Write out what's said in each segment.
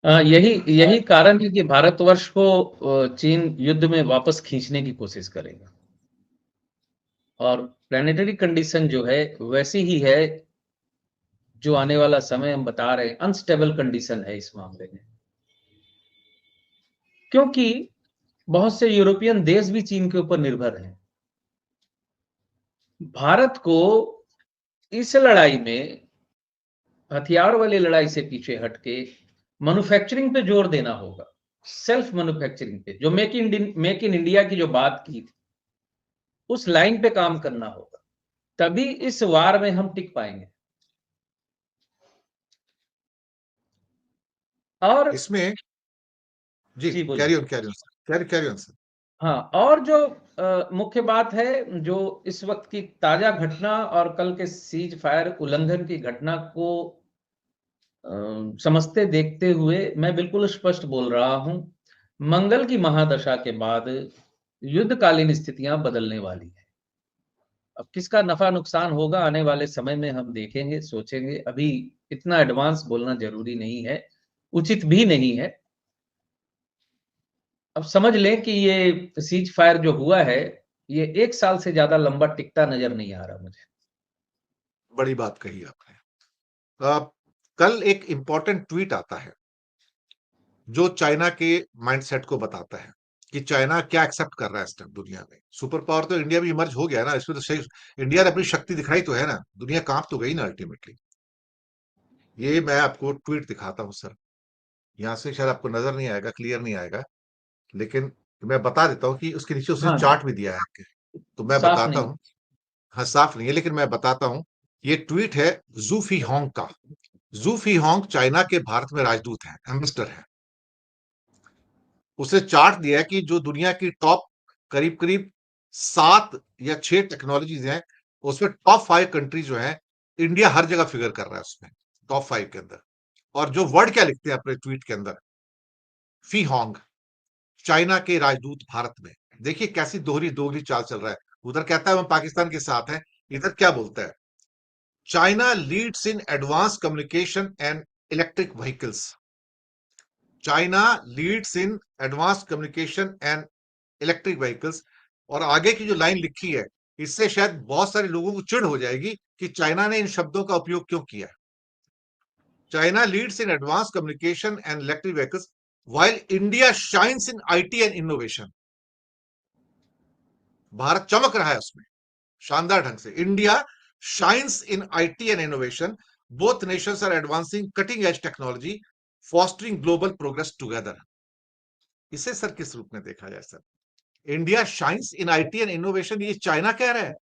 यही यही कारण है कि भारतवर्ष को चीन युद्ध में वापस खींचने की कोशिश करेगा। और प्लैनेटरी कंडीशन जो है वैसी ही है, जो आने वाला समय हम बता रहे हैं, अनस्टेबल कंडीशन है इस मामले में। क्योंकि बहुत से यूरोपियन देश भी चीन के ऊपर निर्भर हैं। भारत को इस लड़ाई में, हथियार वाली लड़ाई से पीछे हट के मैन्युफैक्चरिंग पे जोर देना होगा। सेल्फ मैन्युफैक्चरिंग पे, जो मेक इन इंडिया की जो बात की थी, उस लाइन पे काम करना होगा। तभी इस वार में हम टिक पाएंगे। और इसमें जी जी बोलिए। Carry on sir, carry on sir. हाँ, और जो मुख्य बात है, जो इस वक्त की ताजा घटना और कल के सीज फायर उल्लंघन की घटना को समझते देखते हुए मैं बिल्कुल स्पष्ट बोल रहा हूं, मंगल की महादशा के बाद युद्धकालीन स्थितियां बदलने वाली है। अब किसका नफा नुकसान होगा आने वाले समय में हम देखेंगे, सोचेंगे। अभी इतना एडवांस बोलना जरूरी नहीं है, उचित भी नहीं है। अब समझ लें कि ये सीज फायर जो हुआ है, ये 1 साल से ज्यादा लंबा टिकता नजर नहीं आ रहा मुझे। बड़ी बात कही आपने। कल एक इंपॉर्टेंट ट्वीट आता है जो चाइना के माइंडसेट को बताता है कि चाइना क्या एक्सेप्ट कर रहा है इस टाइम दुनिया में। सुपर पावर तो इंडिया भी इमर्ज हो गया ना, इसमें तो सही इंडिया ने अपनी शक्ति दिखाई तो है ना, दुनिया कांप तो गई ना अल्टीमेटली। ये मैं आपको ट्वीट दिखाता हूँ सर, यहाँ से शायद आपको नजर नहीं आएगा, क्लियर नहीं आएगा, लेकिन मैं बता देता हूँ कि उसके नीचे उसने हाँ, चार्ट भी दिया है आपके, तो मैं साफ बताता नहीं। हूँ। हाँ साफ नहीं है, लेकिन मैं बताता हूँ। ये ट्वीट है जू फी होंग का। जू फी होंग चाइना के भारत में राजदूत है, एम्बेसडर है। उसने चार्ट दिया है कि जो दुनिया की टॉप करीब करीब 7 या 6 टेक्नोलॉजीज हैं, उसमें टॉप 5 कंट्री जो है, इंडिया हर जगह फिगर कर रहा है उसमें, टॉप 5 के अंदर। और जो वर्ड क्या लिखते हैं अपने ट्वीट के अंदर, फी होंग, चाइना के राजदूत भारत में। देखिए कैसी दोहरी दोगली चाल चल रहा है। उधर कहता है हम पाकिस्तान के साथ हैं, इधर क्या बोलता है, China leads in advance communication and electric vehicles. China leads in advance communication and electric vehicles. और आगे की जो लाइन लिखी है, इससे शायद बहुत सारे लोगों को चिढ़ हो जाएगी कि चाइना ने इन शब्दों का उपयोग क्यों किया। China leads in advance communication and electric vehicles while India shines in IT and innovation. Bharat चमक रहा है उसमें शानदार ढंग से। India shines in IT and innovation, both nations are advancing cutting edge technology, fostering global progress together. इसे sir किस रूप में देखा जाए sir, India shines in IT and innovation, ये चाइना कह रहा है।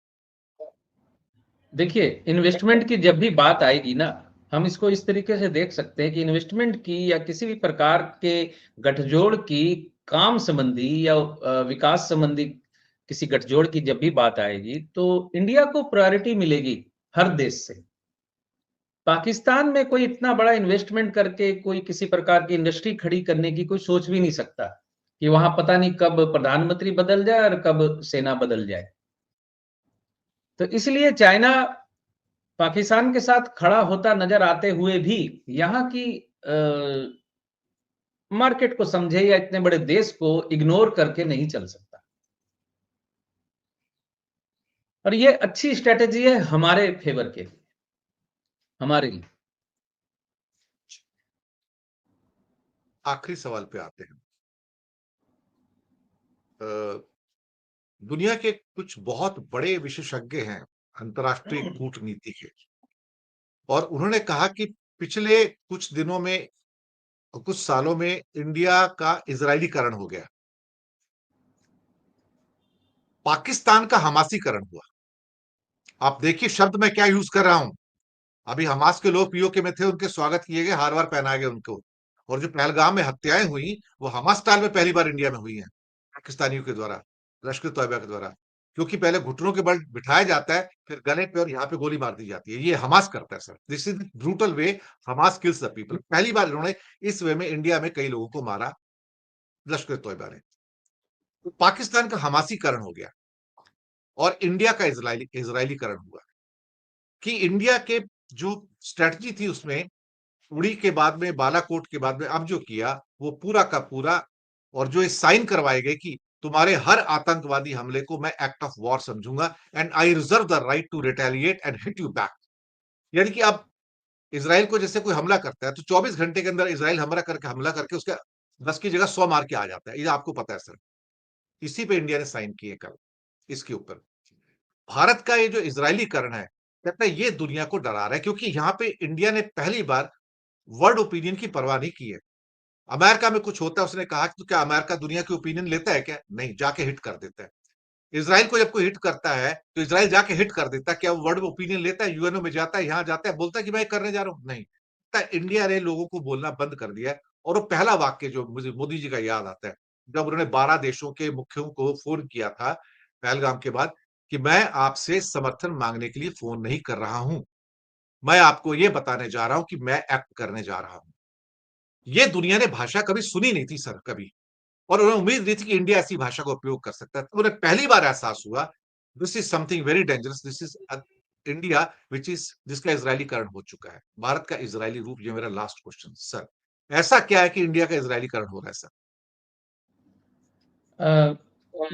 देखिए, इन्वेस्टमेंट की जब भी बात आएगी ना, हम इसको इस तरीके से देख सकते हैं कि इन्वेस्टमेंट की या किसी भी प्रकार के गठजोड़ की, काम संबंधी या विकास संबंधी किसी गठजोड़ की जब भी बात आएगी, तो इंडिया को प्रायोरिटी मिलेगी हर देश से। पाकिस्तान में कोई इतना बड़ा इन्वेस्टमेंट करके कोई किसी प्रकार की इंडस्ट्री खड़ी करने की कोई सोच भी नहीं सकता कि वहां पता नहीं कब प्रधानमंत्री बदल जाए और कब सेना बदल जाए। तो इसलिए चाइना पाकिस्तान के साथ खड़ा होता नजर आते हुए भी यहाँ की मार्केट को समझे या इतने बड़े देश को इग्नोर करके नहीं चल सकता। और ये अच्छी स्ट्रेटेजी है हमारे फेवर के लिए, हमारे लिए। आखिरी सवाल पे आते हैं। दुनिया के कुछ बहुत बड़े विशेषज्ञ हैं अंतर्राष्ट्रीय कूटनीति के, और उन्होंने कहा कि पिछले कुछ दिनों में, कुछ सालों में इंडिया का इजरायलीकरण हो गया, पाकिस्तान का हमासीकरण हुआ। आप देखिए शब्द मैं क्या यूज कर रहा हूं। अभी हमास के लोग पीओके में थे, उनके स्वागत किए गए, हार वार पहनाए गए उनको। और जो पहलगाम में हत्याएं हुई, वो हमास स्टाइल में पहली बार इंडिया में हुई हैं, पाकिस्तानियों के द्वारा, लश्कर तैयबा के द्वारा। क्योंकि पहले घुटनों के बल बिठाया जाता है, फिर गले पे और यहाँ पे गोली मार दी जाती है। ये हमास करता है sir, this is brutal way Hamas kills the people. पहली बार इन्होंने इस वे में इंडिया में कई लोगों को मारा, लश्कर तैयबा ने। तो पाकिस्तान का हमासीकरण हो गया और इंडिया का इजरायलीकरण हुआ। कि इंडिया के जो स्ट्रेटजी थी उसमें उड़ी के बाद में, बालाकोट के बाद में अब जो किया वो पूरा का पूरा, और जो ये साइन करवाए गए कि तुम्हारे हर आतंकवादी हमले को मैं एक्ट ऑफ वॉर समझूंगा and I reserve the right to retaliate and hit you back. यानी कि अब इसराइल को जैसे कोई हमला करता है तो 24 घंटे के अंदर इसराइल हमला करके उसके 10 की जगह 100 मार के आ जाता है। ये आपको पता है सर। इसी पे इंडिया ने साइन किए कल इसके ऊपर। भारत का ये जो इजरायलीकरण है, कहता है ये दुनिया को डरा रहा है, क्योंकि यहां पे इंडिया ने पहली बार वर्ल्ड ओपिनियन की परवाह नहीं की है। अमेरिका में कुछ होता है, उसने कहा कि तो क्या अमेरिका दुनिया की ओपिनियन लेता है क्या? नहीं, जाके हिट कर देता है। इसराइल को जब कोई हिट करता है तो इसराइल जाके हिट कर देता है। क्या वो वर्ल्ड ओपिनियन लेता है? यूएनओ में जाता है, यहां जाता है, बोलता है कि मैं करने जा रहा हूं? नहीं। इंडिया ने लोगों को बोलना बंद कर दिया है। और वो पहला वाक्य जो मुझे मोदी जी का याद आता है, जब उन्होंने 12 देशों के मुख्यों को फोन किया था पहलगाम के बाद, कि मैं आपसे समर्थन मांगने के लिए फोन नहीं कर रहा हूं, मैं आपको यह बताने जा रहा हूं कि मैं एक्ट करने जा रहा हूं। ये दुनिया ने भाषा कभी सुनी नहीं थी सर, कभी। और उन्हें उम्मीद नहीं थी कि इंडिया ऐसी भाषा का उपयोग कर सकता है। तो उन्हें पहली बार एहसास हुआ, this is something very dangerous, this is India which is, जिसका इजरायलीकरण हो चुका है। भारत का इजरायली रूप, ये मेरा लास्ट क्वेश्चन सर। ऐसा क्या है कि इंडिया का इजरायलीकरण हो रहा है सर? अ,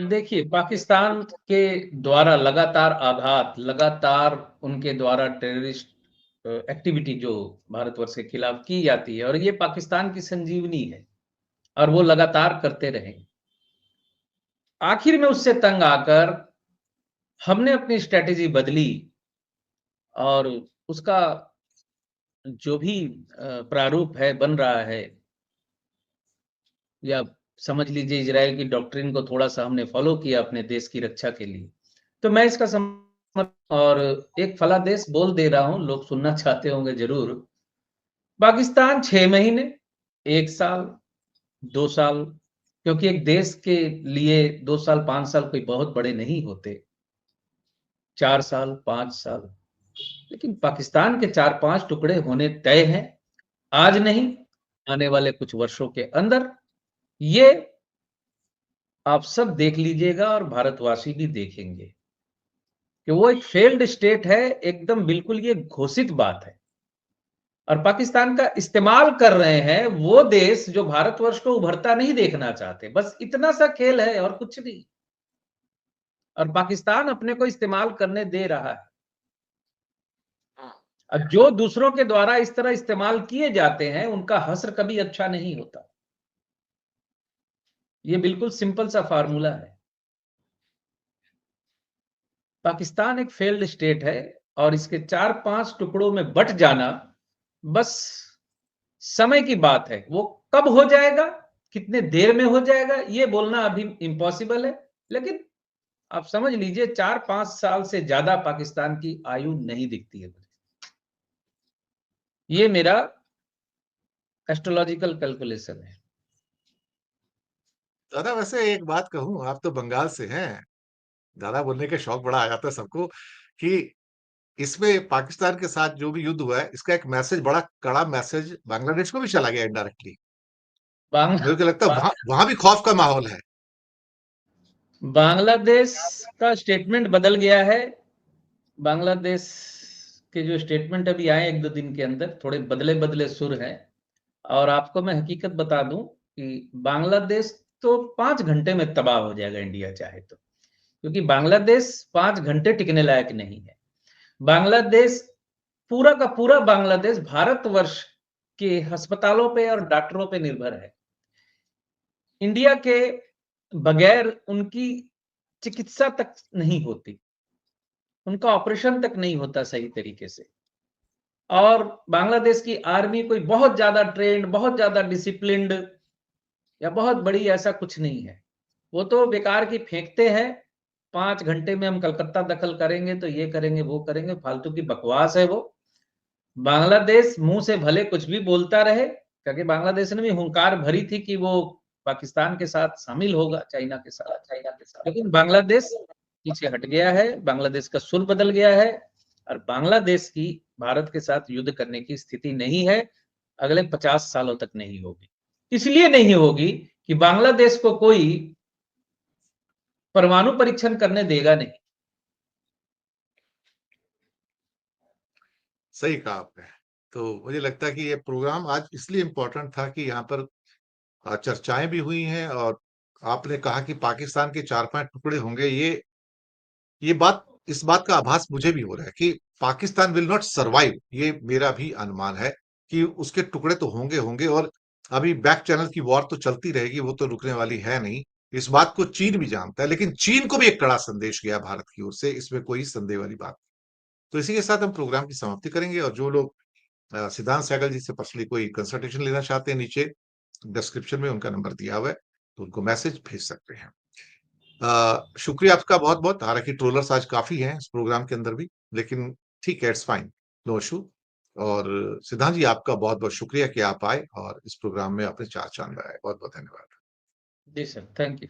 देखिए, पाकिस्तान के द्वारा लगातार आघात, लगातार उनके द्वारा टेररिस्ट एक्टिविटी जो भारतवर्ष के खिलाफ की जाती है, और ये पाकिस्तान की संजीवनी है, और वो लगातार करते रहे। आखिर में उससे तंग आकर हमने अपनी स्ट्रैटेजी बदली, और उसका जो भी प्रारूप है, बन रहा है, या समझ लीजिए इज़राइल की डॉक्ट्रिन को थोड़ा-सा हमने फ़ॉलो किया अपने देश की रक्षा के लिए। तो मैं इसका और एक फलादेश बोल दे रहा हूँ, लोग सुनना चाहते होंगे ज़रूर। पाकिस्तान 6 महीने, 1 साल, 2 साल, क्योंकि एक देश के लिए 2 साल, 5 साल कोई बहुत बड़े नहीं होते। 4 साल, 5 साल, लेकिन पाकिस्तान के 4-5 टुकड़े होने तय हैं। आज नहीं, आने वाले कुछ वर्षों के अंदर। ये आप सब देख लीजिएगा, और भारतवासी भी देखेंगे कि वो एक फेल्ड स्टेट है, एकदम बिल्कुल ये घोषित बात है। और पाकिस्तान का इस्तेमाल कर रहे हैं वो देश जो भारतवर्ष को उभरता नहीं देखना चाहते। बस इतना सा खेल है और कुछ नहीं। और पाकिस्तान अपने को इस्तेमाल करने दे रहा है। और जो दूसरों के द्वारा इस तरह इस्तेमाल किए जाते हैं, उनका हश्र कभी अच्छा नहीं होता। ये बिल्कुल सिंपल सा फार्मूला है। पाकिस्तान एक फेल्ड स्टेट है, और इसके 4-5 टुकड़ों में बट जाना बस समय की बात है। वो कब हो जाएगा, कितने देर में हो जाएगा, ये बोलना अभी इम्पॉसिबल है। लेकिन आप समझ लीजिए 4-5 साल से ज्यादा पाकिस्तान की आयु नहीं दिखती है मुझे। ये मेरा एस्ट्रोलॉजिकल कैलकुलेशन है। दादा वैसे एक बात कहूं, आप तो बंगाल से हैं। दादा बोलने का शौक बड़ा आ जाता है सबको, कि इसमें पाकिस्तान के साथ जो भी युद्ध हुआ है, इसका एक मैसेज, बड़ा कड़ा मैसेज बांग्लादेश को भी चला गया इनडायरेक्टली। मेरे को लगता है वहां वहां भी खौफ का माहौल है। बांग्लादेश का स्टेटमेंट बदल गया है। बांग्लादेश के जो स्टेटमेंट अभी आए 1-2 दिन के अंदर, थोड़े बदले-बदले सुर हैं। और आपको मैं हकीकत बता दूं कि बांग्लादेश तो 5 घंटे में तबाह हो जाएगा, इंडिया चाहे तो। क्योंकि बांग्लादेश 5 घंटे टिकने लायक नहीं है। बांग्लादेश, पूरा का पूरा बांग्लादेश भारतवर्ष के अस्पतालों पे और डॉक्टरों पे निर्भर है। इंडिया के बगैर उनकी चिकित्सा तक नहीं होती, उनका ऑपरेशन तक नहीं होता सही तरीके से। और बांग्लादेश की आर्मी कोई बहुत ज्यादा ट्रेंड, बहुत ज्यादा डिसिप्लिन्ड या बहुत बड़ी ऐसा कुछ नहीं है। वो तो बेकार की फेंकते हैं। 5 घंटे में हम कलकत्ता दखल करेंगे, तो ये करेंगे, वो करेंगे, फालतू की बकवास है वो। बांग्लादेश मुंह से भले कुछ भी बोलता रहे, क्योंकि बांग्लादेश ने भी हुंकार भरी थी कि वो पाकिस्तान के साथ शामिल होगा, चाइना के साथ, लेकिन बांग्लादेश पीछे हट गया है। बांग्लादेश का सुर बदल गया है, और बांग्लादेश की भारत के साथ युद्ध करने की स्थिति नहीं है। अगले 50 सालों तक नहीं होगी। इसलिए नहीं होगी कि बांग्लादेश को कोई परमाणु परीक्षण करने देगा नहीं। सही कहा आपने। तो मुझे लगता है कि ये प्रोग्राम आज इसलिए इम्पोर्टेंट था कि यहाँ पर चर्चाएं भी हुई हैं, और आपने कहा कि पाकिस्तान के 4-5 टुकड़े होंगे। ये बात, इस बात का आभास मुझे भी हो रहा है कि पाकिस्तान विल नॉट सर्वाइव, ये मेरा भी अनुमान है कि उसके टुकड़े तो होंगे होंगे, और अभी बैक चैनल की वॉर तो चलती रहेगी, वो तो रुकने वाली है नहीं। इस बात को चीन भी जानता है, लेकिन चीन को भी एक कड़ा संदेश गया भारत की ओर से, इसमें कोई संदेह वाली बात नहीं। तो इसी के साथ हम प्रोग्राम की समाप्ति करेंगे, और जो लोग सिद्धांत सहगल जी से पर्सनली कोई कंसल्टेशन लेना चाहते हैं, नीचे डिस्क्रिप्शन में उनका नंबर दिया हुआ है, तो उनको मैसेज भेज सकते हैं। शुक्रिया आपका बहुत-बहुत। हालाँकि ट्रोलर्स आज काफ़ी हैं इस प्रोग्राम के अंदर भी, लेकिन ठीक है, इट्स फाइन, नो इश्यू। और सिद्धांत जी, आपका बहुत-बहुत शुक्रिया कि आप आए और इस प्रोग्राम में अपने 4 चाँद लगाए। बहुत-बहुत धन्यवाद। जी सर, थैंक यू।